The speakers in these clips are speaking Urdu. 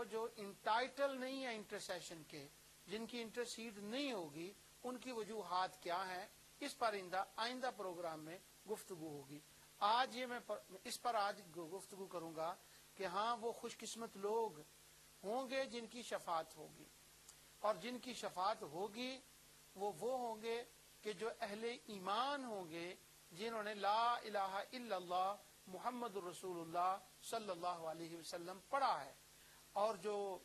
وہ جو انٹائٹل نہیں ہے انٹرسیشن کے، جن کی انٹرسیڈ نہیں ہوگی، ان کی وجوہات کیا ہیں، اس پر آئندہ پروگرام میں گفتگو ہوگی۔ آج یہ میں اس پر آج گفتگو کروں گا کہ ہاں وہ خوش قسمت لوگ ہوں گے جن کی شفاعت ہوگی، اور جن کی شفاعت ہوگی وہ ہوں گے کہ جو اہل ایمان ہوں گے، جنہوں نے لا الہ الا اللہ محمد الرسول اللہ صلی اللہ علیہ وسلم پڑھا ہے، اور جو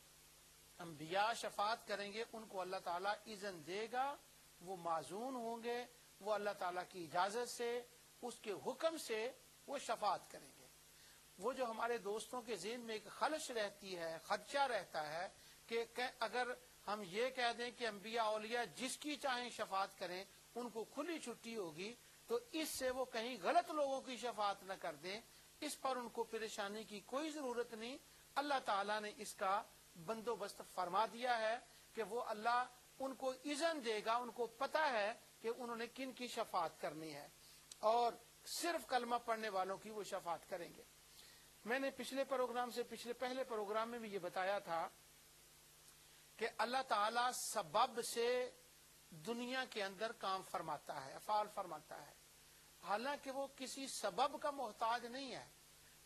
انبیاء شفاعت کریں گے ان کو اللہ تعالیٰ اذن دے گا، وہ معزون ہوں گے، وہ اللہ تعالیٰ کی اجازت سے، اس کے حکم سے وہ شفاعت کریں گے۔ وہ جو ہمارے دوستوں کے ذہن میں ایک خلش رہتی ہے، خدشہ رہتا ہے کہ اگر ہم یہ کہہ دیں کہ انبیاء اولیاء جس کی چاہیں شفاعت کریں، ان کو کھلی چھٹی ہوگی، تو اس سے وہ کہیں غلط لوگوں کی شفاعت نہ کر دیں، اس پر ان کو پریشانی کی کوئی ضرورت نہیں۔ اللہ تعالیٰ نے اس کا بندوبست فرما دیا ہے کہ وہ اللہ ان کو اذن دے گا، ان کو پتہ ہے کہ انہوں نے کن کی شفاعت کرنی ہے، اور صرف کلمہ پڑھنے والوں کی وہ شفاعت کریں گے۔ میں نے پہلے پروگرام میں بھی یہ بتایا تھا کہ اللہ تعالیٰ سبب سے دنیا کے اندر کام فرماتا ہے، افعال فرماتا ہے، حالانکہ وہ کسی سبب کا محتاج نہیں ہے،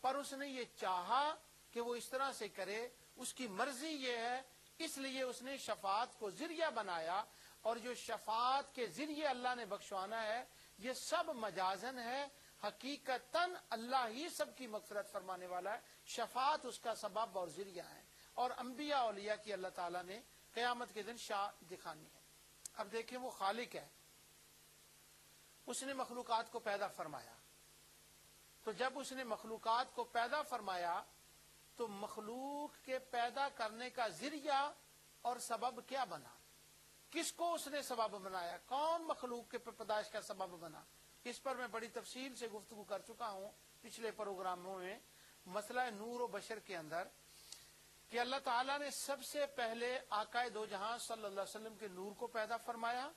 پر اس نے یہ چاہا کہ وہ اس طرح سے کرے، اس کی مرضی یہ ہے، اس لیے اس نے شفاعت کو ذریعہ بنایا، اور جو شفاعت کے ذریعے اللہ نے بخشوانا ہے یہ سب مجازن ہے، حقیقتاً اللہ ہی سب کی مغفرت فرمانے والا ہے، شفاعت اس کا سبب اور ذریعہ ہے، اور انبیاء اولیاء کی اللہ تعالیٰ نے قیامت کے دن شان دکھانی ہے۔ اب دیکھیں وہ خالق ہے، اس نے مخلوقات کو پیدا فرمایا، تو جب اس نے مخلوقات کو پیدا فرمایا تو مخلوق کے پیدا کرنے کا ذریعہ اور سبب کیا بنا، کس کو اس نے سبب بنایا، کون مخلوق کے پیدائش کا سبب بنا، اس پر میں بڑی تفصیل سے گفتگو کر چکا ہوں پچھلے پروگراموں میں، مسئلہ نور و بشر کے اندر، کہ اللہ تعالیٰ نے سب سے پہلے آقا دو جہاں صلی اللہ علیہ وسلم کے نور کو پیدا فرمایا،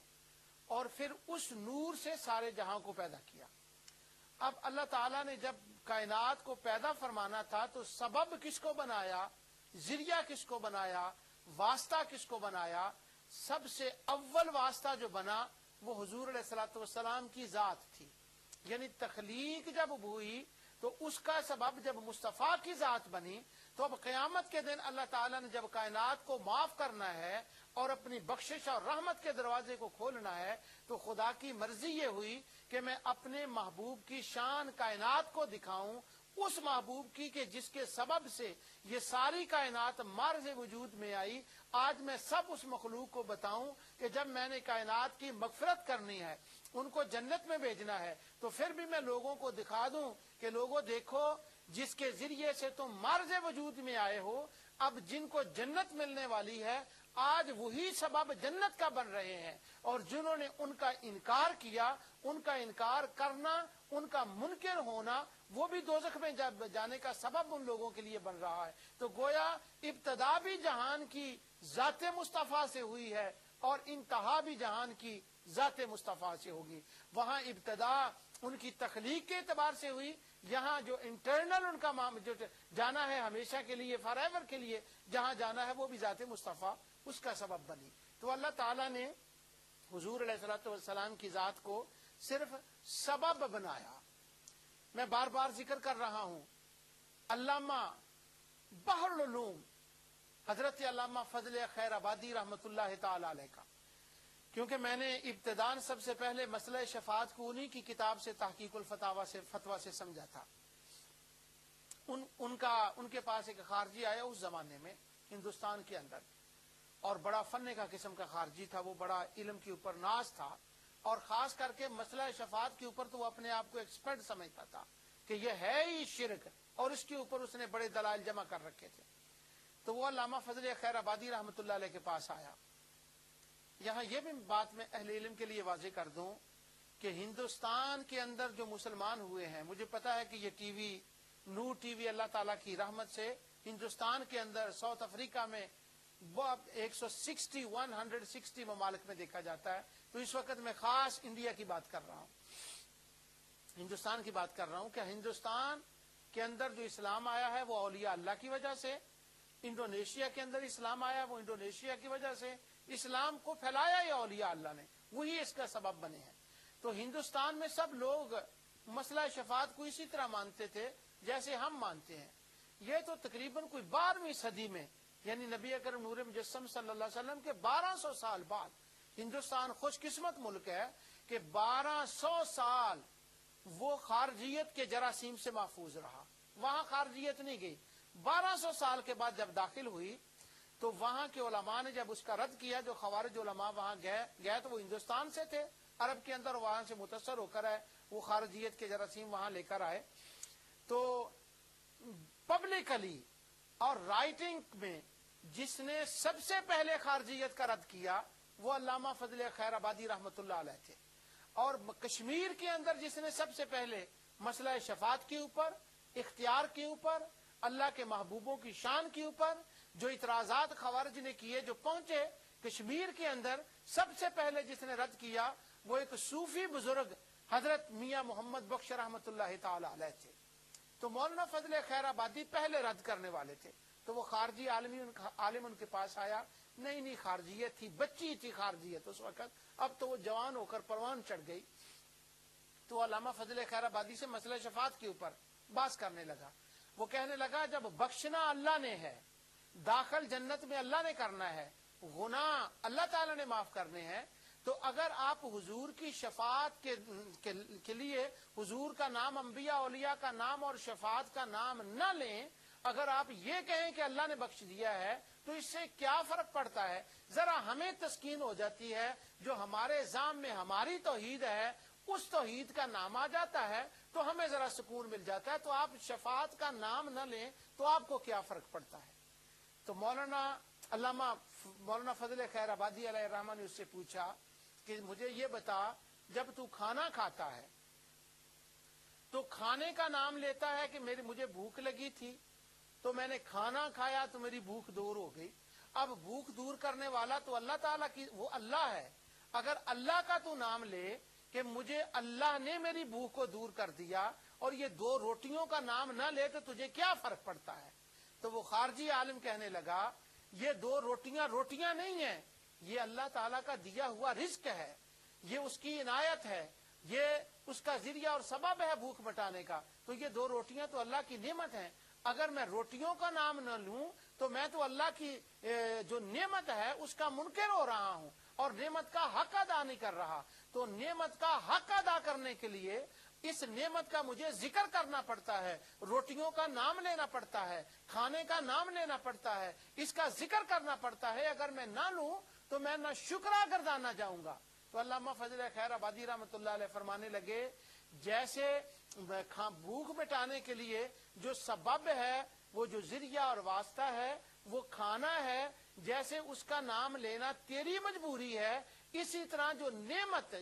اور پھر اس نور سے سارے جہاں کو پیدا کیا۔ اب اللہ تعالیٰ نے جب کائنات کو پیدا فرمانا تھا تو سبب کس کو بنایا، ذریعہ کس کو بنایا، واسطہ کس کو بنایا، سب سے اول واسطہ جو بنا وہ حضور علیہ الصلوۃ والسلام کی ذات تھی، یعنی تخلیق جب ہوئی تو اس کا سبب جب مصطفیٰ کی ذات بنی، تو اب قیامت کے دن اللہ تعالیٰ نے جب کائنات کو معاف کرنا ہے اور اپنی بخشش اور رحمت کے دروازے کو کھولنا ہے، تو خدا کی مرضی یہ ہوئی کہ میں اپنے محبوب کی شان کائنات کو دکھاؤں، اس محبوب کی کہ جس کے سبب سے یہ ساری کائنات معرض وجود میں آئی۔ آج میں سب اس مخلوق کو بتاؤں کہ جب میں نے کائنات کی مغفرت کرنی ہے، ان کو جنت میں بھیجنا ہے، تو پھر بھی میں لوگوں کو دکھا دوں کہ لوگوں دیکھو، جس کے ذریعے سے تم معرض وجود میں آئے ہو، اب جن کو جنت ملنے والی ہے آج وہی سبب جنت کا بن رہے ہیں، اور جنہوں نے ان کا انکار کیا، ان کا انکار کرنا، ان کا منکر ہونا، وہ بھی دوزخ میں جانے کا سبب ان لوگوں کے لیے بن رہا ہے۔ تو گویا ابتدا بھی جہان کی ذات مصطفیٰ سے ہوئی ہے اور انتہا بھی جہان کی ذات مصطفیٰ سے ہوگی۔ وہاں ابتدا ان کی تخلیق کے اعتبار سے ہوئی، یہاں جو انٹرنل ان کا جو جانا ہے ہمیشہ کے لیے، فار ایور کے لیے جہاں جانا ہے، وہ بھی ذات مصطفیٰ اس کا سبب بنی۔ تو اللہ تعالیٰ نے حضور علیہ الصلوۃ والسلام کی ذات کو صرف سبب بنایا۔ میں بار بار ذکر کر رہا ہوں، علامہ بحر العلوم حضرت علامہ فضل خیر آبادی رحمۃ اللہ تعالی علیہ کا، کیونکہ میں نے ابتداً سب سے پہلے مسئلہ شفاعت کو انہی کی کتاب سے تحقیق الفتاویٰ سے سمجھا تھا۔ ان کے پاس ایک خارجی آیا اس زمانے میں ہندوستان کے اندر، اور بڑا فن کا قسم کا خارجی تھا، وہ بڑا علم کے اوپر ناز تھا، اور خاص کر کے مسئلہ شفاعت کے اوپر تو وہ اپنے آپ کو ایکسپرٹ سمجھتا تھا کہ یہ ہے ہی شرک، اور اس کے اوپر اس نے بڑے دلائل جمع کر رکھے تھے۔ تو وہ علامہ فضل خیر آبادی رحمۃ اللہ علیہ کے پاس آیا۔ یہاں یہ بھی بات میں اہل علم کے لیے واضح کر دوں کہ ہندوستان کے اندر جو مسلمان ہوئے ہیں، مجھے پتا ہے کہ یہ ٹی وی نور ٹی وی اللہ تعالیٰ کی رحمت سے ہندوستان کے اندر، ساؤتھ افریقہ میں 160 ممالک میں دیکھا جاتا ہے، تو اس وقت میں خاص انڈیا کی بات کر رہا ہوں، ہندوستان کی بات کر رہا ہوں کہ ہندوستان کے اندر جو اسلام آیا ہے وہ اولیاء اللہ کی وجہ سے، انڈونیشیا کے اندر اسلام آیا، وہ انڈونیشیا کی وجہ سے اسلام کو پھیلایا یہ اولیاء اللہ نے، وہی اس کا سبب بنے ہیں۔ تو ہندوستان میں سب لوگ مسئلہ شفاعت کو اسی طرح مانتے تھے جیسے ہم مانتے ہیں۔ یہ تو تقریباً کوئی 12ویں صدی میں، یعنی نبی اکرم نور مجسم صلی اللہ علیہ وسلم کے 1200 سال بعد، ہندوستان خوش قسمت ملک ہے کہ 1200 سال وہ خارجیت کے جراثیم سے محفوظ رہا، وہاں خارجیت نہیں گئی۔ 1200 سال کے بعد جب داخل ہوئی تو وہاں کے علماء نے جب اس کا رد کیا، جو خوارج علماء وہاں گئے تو وہ ہندوستان سے تھے، عرب کے اندر، وہاں سے متاثر ہو کر آئے، وہ خارجیت کے جراثیم وہاں لے کر آئے۔ تو پبلکلی اور رائٹنگ میں جس نے سب سے پہلے خارجیت کا رد کیا وہ علامہ فضل خیر آبادی رحمۃ اللہ علیہ تھے، اور کشمیر کے اندر جس نے سب سے پہلے مسئلہ شفاعت کے اوپر، اختیار کے اوپر، اللہ کے محبوبوں کی شان کے اوپر جو اعتراضات خوارج نے کیے، جو پہنچے کشمیر کے اندر، سب سے پہلے جس نے رد کیا وہ ایک صوفی بزرگ حضرت میاں محمد بخش رحمۃ اللہ تعالی علیہ تھے۔ تو مولانا فضل خیر آبادی پہلے رد کرنے والے تھے۔ تو وہ خارجی عالم ان کے پاس آیا، نہیں خارجیت تھی، بچی تھی خارجیت اس وقت، اب تو وہ جوان ہو کر پروان چڑھ گئی۔ تو علامہ فضل خیر آبادی سے مسئلہ شفاعت کے اوپر بحث کرنے لگا۔ وہ کہنے لگا جب بخشنا اللہ نے ہے، داخل جنت میں اللہ نے کرنا ہے، گناہ اللہ تعالی نے معاف کرنے ہیں، تو اگر آپ حضور کی شفاعت کے لیے حضور کا نام، انبیاء اولیاء کا نام اور شفاعت کا نام نہ لیں، اگر آپ یہ کہیں کہ اللہ نے بخش دیا ہے، تو اس سے کیا فرق پڑتا ہے؟ ذرا ہمیں تسکین ہو جاتی ہے، جو ہمارے ذہن میں ہماری توحید ہے اس توحید کا نام آ جاتا ہے تو ہمیں ذرا سکون مل جاتا ہے۔ تو آپ شفاعت کا نام نہ لیں تو آپ کو کیا فرق پڑتا ہے؟ تو مولانا فضل خیر آبادی علیہ الرحمہ نے اس سے پوچھا کہ مجھے یہ بتا، جب تو کھانا کھاتا ہے تو کھانے کا نام لیتا ہے کہ مجھے بھوک لگی تھی تو میں نے کھانا کھایا تو میری بھوک دور ہو گئی۔ اب بھوک دور کرنے والا تو اللہ تعالیٰ کی، وہ اللہ ہے۔ اگر اللہ کا تو نام لے کہ مجھے اللہ نے میری بھوک کو دور کر دیا، اور یہ 2 روٹیوں کا نام نہ لے تو تجھے کیا فرق پڑتا ہے؟ تو وہ خارجی عالم کہنے لگا یہ 2 روٹیاں نہیں ہیں، یہ اللہ تعالیٰ کا دیا ہوا رزق ہے، یہ اس کی عنایت ہے، یہ اس کا ذریعہ اور سبب ہے بھوک مٹانے کا۔ تو یہ 2 روٹیاں تو اللہ کی نعمت ہیں، اگر میں روٹیوں کا نام نہ لوں تو میں تو اللہ کی جو نعمت ہے اس کا منکر ہو رہا ہوں اور نعمت کا حق ادا نہیں کر رہا۔ تو نعمت کا حق ادا کرنے کے لیے اس نعمت کا مجھے ذکر کرنا پڑتا ہے، روٹیوں کا نام لینا پڑتا ہے، کھانے کا نام لینا پڑتا ہے، اس کا ذکر کرنا پڑتا ہے۔ اگر میں نہ لوں تو میں نہ شکرا گردانا جاؤں گا۔ تو علامہ فضل خیر آبادی رحمۃ اللہ علیہ فرمانے لگے جیسے بھوک مٹانے کے لیے جو سبب ہے، وہ جو ذریعہ اور واسطہ ہے وہ کھانا ہے، جیسے اس کا نام لینا تیری مجبوری ہے، اسی طرح جو نعمت،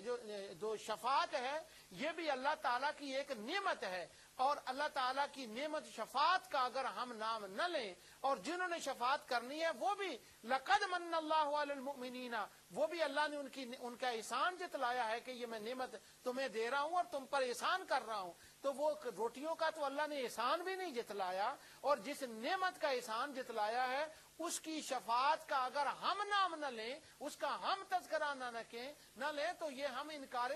جو شفاعت ہے، یہ بھی اللہ تعالیٰ کی ایک نعمت ہے۔ اور اللہ تعالیٰ کی نعمت شفاعت کا اگر ہم نام نہ لیں، اور جنہوں نے شفاعت کرنی ہے وہ بھی لقد من اللہ علی المؤمنین، وہ بھی اللہ نے ان کا احسان جتلایا ہے کہ یہ میں نعمت تمہیں دے رہا ہوں اور تم پر احسان کر رہا ہوں۔ تو وہ روٹیوں کا تو اللہ نے احسان بھی نہیں جتلایا، اور جس نعمت کا احسان جتلایا ہے اس کی شفاعت کا اگر ہم نام نہ لیں، اس کا ہم تذکرہ نہ لیں تو یہ ہم انکار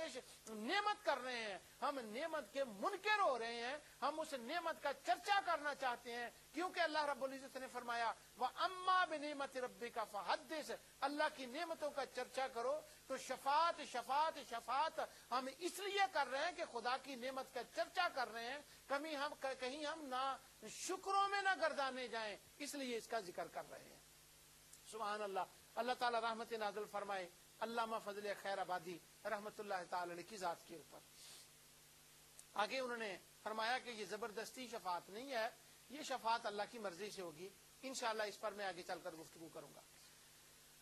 نعمت کر رہے ہیں، ہم نعمت کے منکر ہو رہے ہیں، ہم اس نعمت کا چرچا کرنا چاہتے ہیں، کیونکہ اللہ رب العزت نے فرمایا وَأَمَّا بِنِعْمَةِ رَبِّكَ فَحَدِّثْ، اللہ کی نعمتوں کا چرچا کرو۔ تو شفاعت شفاعت شفاعت ہم اس لیے کر رہے ہیں کہ خدا کی نعمت کا چرچا کر رہے ہیں، کہیں ہم نہ شکروں میں نہ گردانے جائیں، اس لیے اس کا ذکر کر رہے ہیں۔ سبحان اللہ، اللہ تعالی رحمت نازل فرمائے علامہ فضل خیر آبادی رحمت اللہ تعالی علیہ کی ذات کے اوپر۔ آگے انہوں نے فرمایا کہ یہ زبردستی شفاعت نہیں ہے، یہ شفاعت اللہ کی مرضی سے ہوگی۔ انشاءاللہ اس پر میں آگے چل کر گفتگو کروں گا۔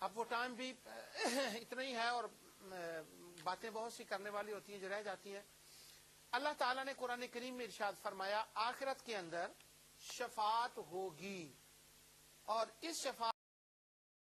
اب وہ ٹائم بھی اتنا ہی ہے اور باتیں بہت سی کرنے والی ہوتی ہیں جو رہ جاتی ہیں۔ اللہ تعالیٰ نے قرآن کریم میں ارشاد فرمایا آخرت کے اندر شفاعت ہوگی، اور اس شفاعت